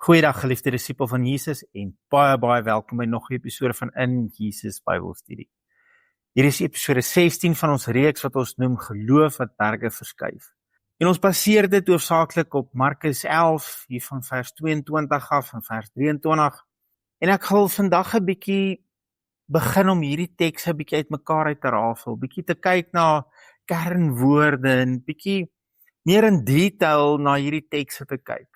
Goeiedag geliefde disipel van Jesus en baie welkom by nog 'n episode van In Jesus Bybelstudie. Hier is episode 16 van ons reeks wat ons noem Geloof wat berge verskuif. En ons baseer dit hoofsaaklik op Markus 11 hier van vers 22 af en vers 23. En ek wil vandag 'n bietjie begin om hierdie teks 'n bietjie uitmekaar uit te rafel, bietjie te kyk na kernwoorde en bietjie meer in detail na hierdie tekste te kyk.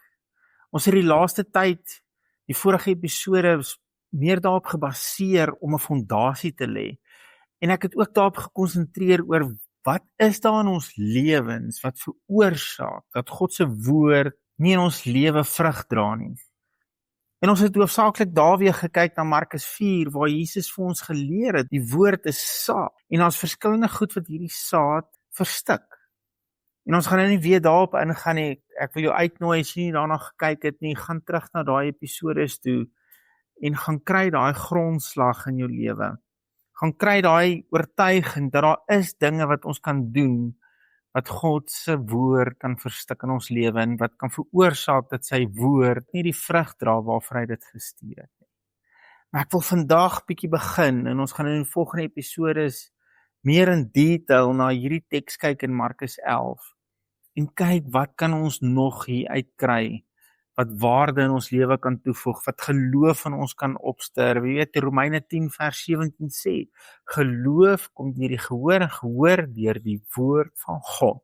Ons het die laaste tyd, die vorige episode, meer daarop gebaseer om 'n fondasie te lê. En ek het ook daarop gekonsentreer oor wat is daar in ons lewens wat veroorsaak dat God se woord nie in ons lewe vrug dra nie. En ons het hoofsaaklik daar weer gekyk na Markus 4 waar Jesus vir ons geleer het, die woord is saad en daar's verskillende goed wat hierdie saad verstik. En ons gaan nou nie weer daarop ingaan nie. Ek wil jou uitnooi as jy nie daarna gekyk het nie, gaan terug na daai episodes toe en gaan kry daai grondslag in jou lewe. Gaan kry daai oortuiging dat daar is dinge wat ons kan doen wat God se woord kan verstik in ons lewe en wat kan veroorsaak dat sy woord nie die vrug dra waarvoor hy dit gestuur het nie. Maar ek wil vandag bietjie begin en ons gaan in die volgende episodes meer in detail na hierdie teks kyk in Markus 11. En kyk, wat kan ons nog hier uitkry, wat waarde in ons lewe kan toevoeg, wat geloof in ons kan opster. Jy weet, Romeine 10 vers 17 sê, geloof kom deur die gehoor en gehoor deur die woord van God.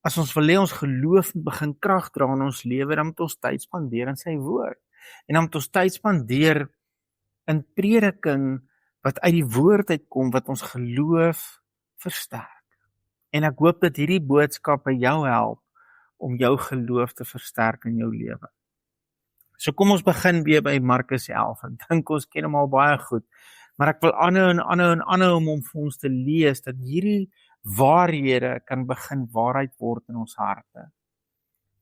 As ons wil hê ons geloof begin krag dra in ons lewe, dan moet ons tyd spandeer in sy woord. En dan moet ons tyd spandeer in prediking wat uit die woord uitkom, wat ons geloof versterk. En ek hoop dat hierdie boodskappe jou help om jou geloof te versterk in jou lewe. So kom ons begin weer by Markus 11. Ek dink ons ken hom al baie goed, maar ek wil aanhou om vir ons te lees dat hierdie waarhede kan begin waarheid word in ons harte.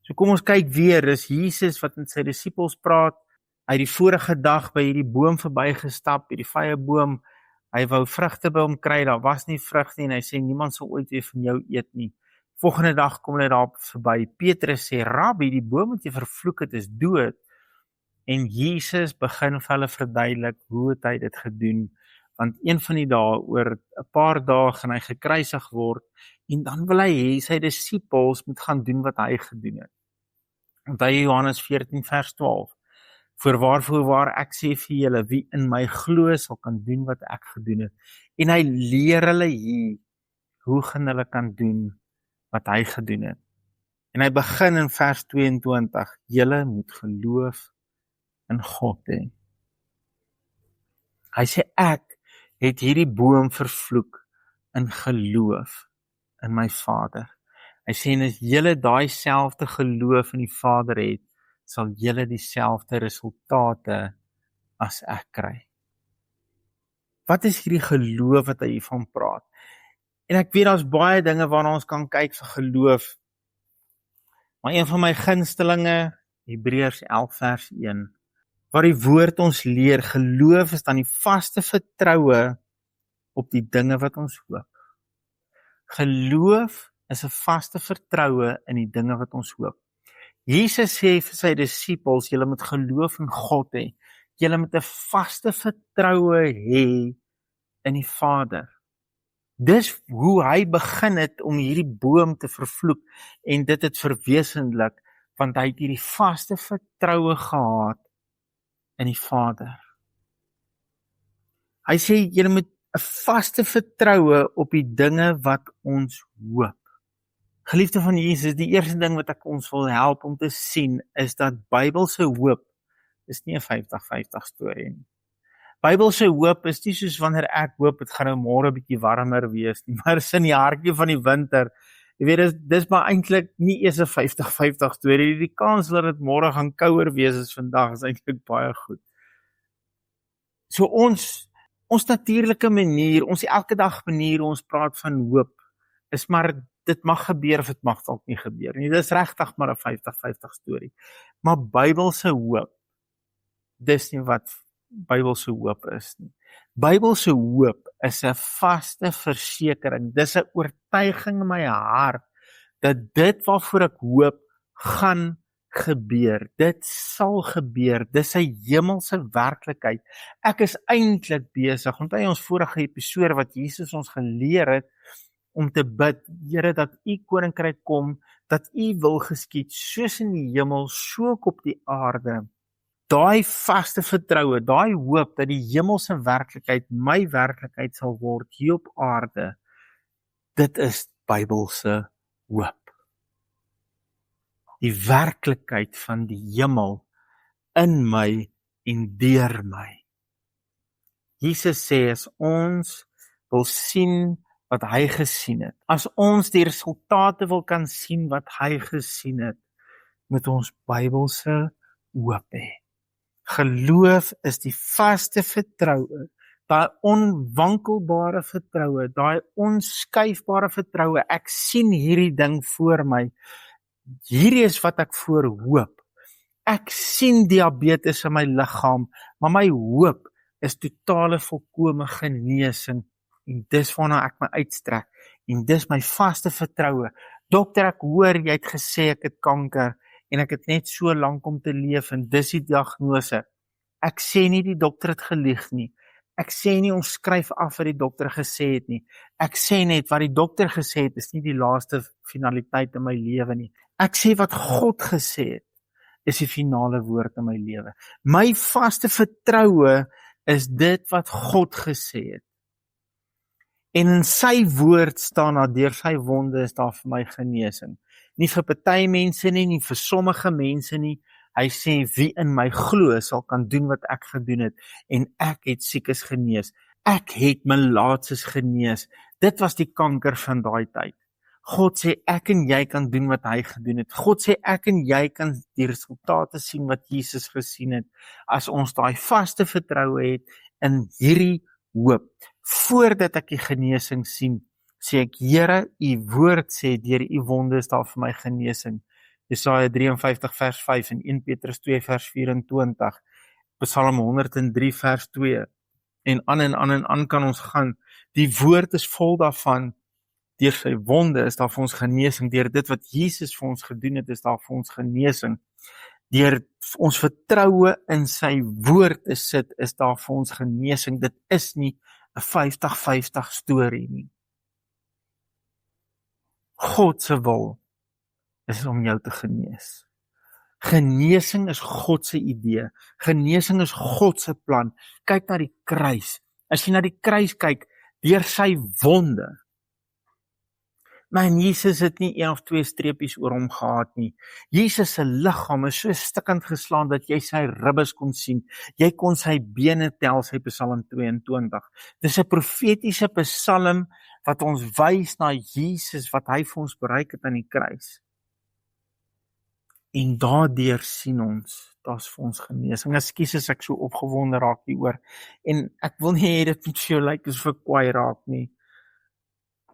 So kom ons kyk weer, dis Jesus wat met sy disippels praat. Hy het die vorige dag by hierdie boom verbygestap, hierdie vyeboom. Hy wou vrugte by hom kry, daar was nie vrug nie en hy sê niemand sal ooit weer van jou eet nie. Volgende dag kom hy daar verby. Petrus sê, Rabbi, die boom wat jy vervloek het is dood. En Jesus begin vir hulle verduidelik hoe het hy dit gedoen. Want een van die dae, oor 'n paar dae gaan hy gekruisig word en dan wil hy hê sy disippels moet gaan doen wat hy gedoen het. Onthou Johannes 14 vers 12. Voorwaar ek sê vir julle, wie in my glo sal kan doen wat ek gedoen het. En hy leer hulle hier, hoe gaan hulle kan doen wat hy gedoen het. En hy begin in vers 22, julle moet geloof in God hê. Hy sê ek het hierdie boom vervloek in geloof in my Vader. Hy sê en as julle daai selfde geloof in die Vader het, sal julle dieselfde resultate as ek kry. Wat is hierdie geloof wat hy hiervan praat? En ek weet daar's baie dinge waarna ons kan kyk vir geloof. Maar een van my gunstelinge, Hebreërs 11 vers 1, waar die woord ons leer, geloof is dan die vaste vertroue op die dinge wat ons hoop. Geloof is 'n vaste vertroue in die dinge wat ons hoop. Jesus sê vir sy disippels, julle moet geloof in God hê. Julle moet 'n vaste vertroue hê in die Vader. Dis hoe hy begin het om hierdie boom te vervloek en dit het verwesenlik, want hy het hierdie vaste vertroue gehad in die Vader. Hy sê, julle moet 'n vaste vertroue op die dinge wat ons hoop. Geliefde van Jesus, die eerste ding wat ek ons wil help om te sien, is dat Bybelse hoop is nie 'n 50-50 storie nie. Bybelse hoop is nie soos wanneer ek hoop, het gaan nou môre 'n bietjie warmer wees nie, maar is in die hartjie van die winter. Jy weet, dis maar eintlik nie eers 'n 50-50 storie. Die kans dat dit môre gaan kouer wees as vandag is eintlik baie goed. So ons natuurlike manier, ons elke dag manier, ons praat van hoop, is maar dit mag gebeur of dit mag dalk nie gebeur nie. Dis regtig maar 'n 50-50 storie. Maar Bybelse hoop, dis nie wat Bybelse hoop is nie. Bybelse hoop is 'n vaste versekering. Dis 'n oortuiging in my hart dat dit waarvoor ek hoop gaan gebeur. Dit sal gebeur. Dis sy hemelse werklikheid. Ek is eintlik besig, onthou ons vorige episode wat Jesus ons geleer het om te bid, Here, dat u koninkryk kom, dat u wil geskied, soos in die hemel, so ook op die aarde. Daai vaste vertroue, daai hoop dat die hemelse werklikheid my werklikheid sal word hier op aarde, dit is Bybelse hoop. Die werklikheid van die hemel in my en deur my. Jesus sê, as ons wil sien wat hy gesien het, as ons die resultate wil kan sien wat hy gesien het, moet ons Bybelse hoop hê. Geloof is die vaste vertroue, daai onwankelbare vertroue, daai onskuifbare vertroue. Ek sien hierdie ding voor my. Hierdie is wat ek voor hoop. Ek sien diabetes in my liggaam, maar my hoop is totale volkome genesing. En dis waarna ek my uitstrek. En dis my vaste vertroue. Dokter, ek hoor jy het gesê ek het kanker en ek het net so lank om te leef en dis die diagnose. Ek sê nie die dokter het gelieg nie. Ek sê nie ons skryf af wat die dokter gesê het nie. Ek sê net wat die dokter gesê het is nie die laaste finaliteit in my lewe nie. Ek sê wat God gesê het is die finale woord in my lewe. My vaste vertroue is dit wat God gesê het. En in sy woord staan daar, deur sy wonde is daar vir my genesing. Nie vir party mense nie vir sommige mense nie. Hy sê, wie in my glo sal kan doen wat ek gedoen het. En ek het siekes genees. Ek het melaatses genees. Dit was die kanker van daai tyd. God sê, ek en jy kan doen wat hy gedoen het. God sê, ek en jy kan die resultate sien wat Jesus gesien het. As ons daai vaste vertroue het in hierdie hoop. Voordat ek die genesing sien, sê ek, Here, u woord sê, deur u wonde is daar vir my genesing. Jesaja 53 vers 5 en 1 Petrus 2 vers 24, Psalm 103 vers 2, en aan kan ons gaan. Die woord is vol daarvan, deur sy wonde is daar vir ons genesing, deur dit wat Jesus vir ons gedoen het, is daar vir ons genesing. Deur ons vertroue in sy woord te sit, is daar vir ons genesing. Dit is nie 'n 50-50 storie nie. God se wil is om jou te genees. Genesing is God se idee. Genesing is God se plan. Kyk na die kruis. As jy na die kruis kyk, deur sy wonde. Man, Jesus het nie 1 of 2 streepies oor hom gehad nie. Jesus se liggaam is so stikkend geslaan dat jy sy ribbes kon sien. Jy kon sy bene tel, sy Psalm 22. Dis 'n profetiese psalm wat ons wys na Jesus wat hy vir ons bereik het aan die kruis. En daardeur sien ons, daar's vir ons genesing. Ekskuus as ek so opgewonde raak hieroor. En ek wil nie hê dit moet vir jou lyk asof ek kwaai raak nie.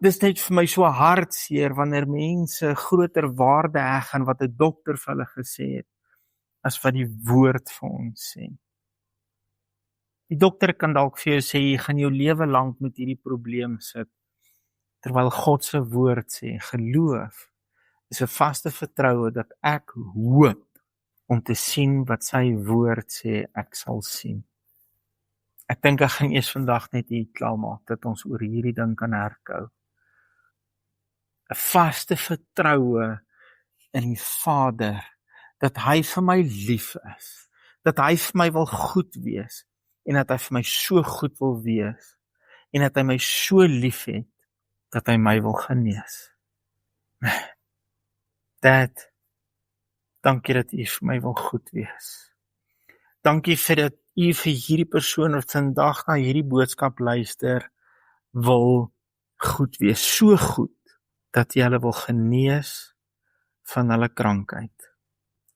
Dis net vir my so hartseer wanneer mense groter waarde heg aan wat 'n dokter vir hulle gesê het, as wat die woord vir ons sê. Die dokter kan dalk vir jou sê, jy gaan jou lewe lank met hierdie probleem sit, terwyl God se woord sê, geloof is 'n vaste vertroue dat ek hoop om te sien wat sy woord sê ek sal sien. Ek dink ek gaan eers vandag net hier klaarmaak, dat ons oor hierdie ding kan herkou. 'n Vaste vertroue in die Vader, dat hy vir my lief is, dat hy vir my wil goed wees, en dat hy vir my so goed wil wees, en dat hy my so lief het, dat hy my wil genees. Dad, dankie dat u vir my wil goed wees. Dankie vir dat u vir hierdie persoon wat vandag na hierdie boodskap luister, wil goed wees, so goed, dat jy hulle wil genees van hulle krankheid.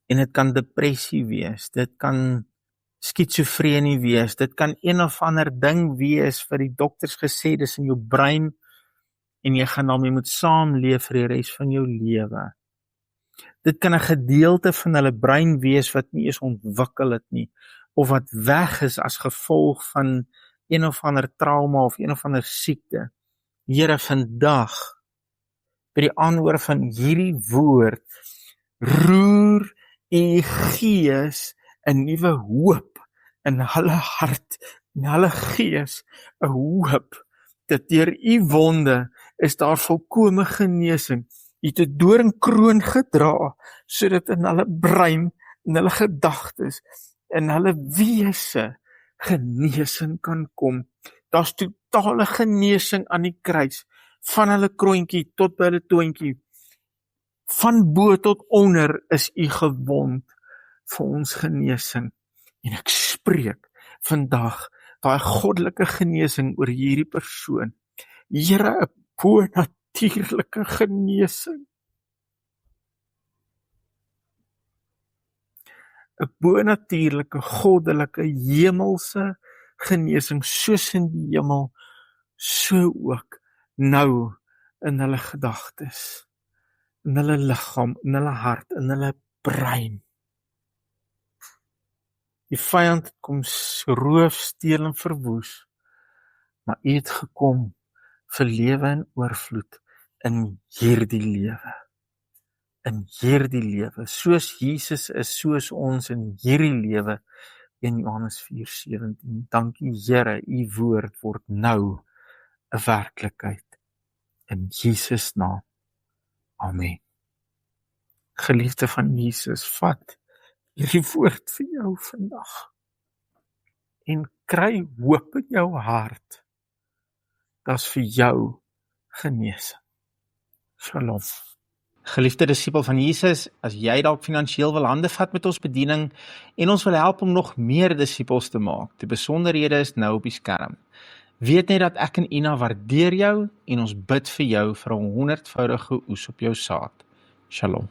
En dit kan depressie wees, dit kan skizofrenie wees, dit kan een of ander ding wees wat die dokters gesê dis in jou brein, en jy gaan daarmee moet saamleef vir die res van jou lewe. Dit kan 'n gedeelte van hulle brein wees wat nie eens ontwikkel het nie, of wat weg is as gevolg van een of ander trauma of een of ander siekte. Here, vandag, by die aanhoor van hierdie woord, roer U Gees 'n nuwe hoop in hulle hart, in hulle gees 'n hoop, dat deur U wonde is daar volkome genesing. U het 'n doringkroon gedra, sodat in hulle brein, in hulle gedagtes, in hulle wese genesing kan kom. Daar's totale genesing aan die kruis, van hulle kroontjie tot by hulle toontjie. Van bo tot onder is U gewond vir ons genesing. En ek spreek vandag daai goddelike genesing oor hierdie persoon. Here, 'n bonatuurlike genesing. 'n bonatuurlike, goddelike, hemelse genesing, soos in die hemel, so ook nou in hulle gedagtes, in hulle liggaam, in hulle hart, in hulle brein. Die vyand kom roof, steel en verwoes, maar U het gekom vir lewe in oorvloed in hierdie lewe. In hierdie lewe, soos Jesus is, soos ons in hierdie lewe, 1 Johannes 4:17. Dankie Here, U woord word nou 'n werklikheid. In Jesus naam. Amen. Geliefde van Jesus, vat hierdie woord vir jou vandag en kry hoop in jou hart. Dit's vir jou genesing. Shalom. Geliefde disipel van Jesus, as jy dalk finansiëel wil hande vat met ons bediening en ons wil help om nog meer disipels te maak, die besonderhede is nou op die skerm. Weet net dat ek en Ina waardeer jou en ons bid vir jou vir 'n 100voudige oes op jou saad. Shalom.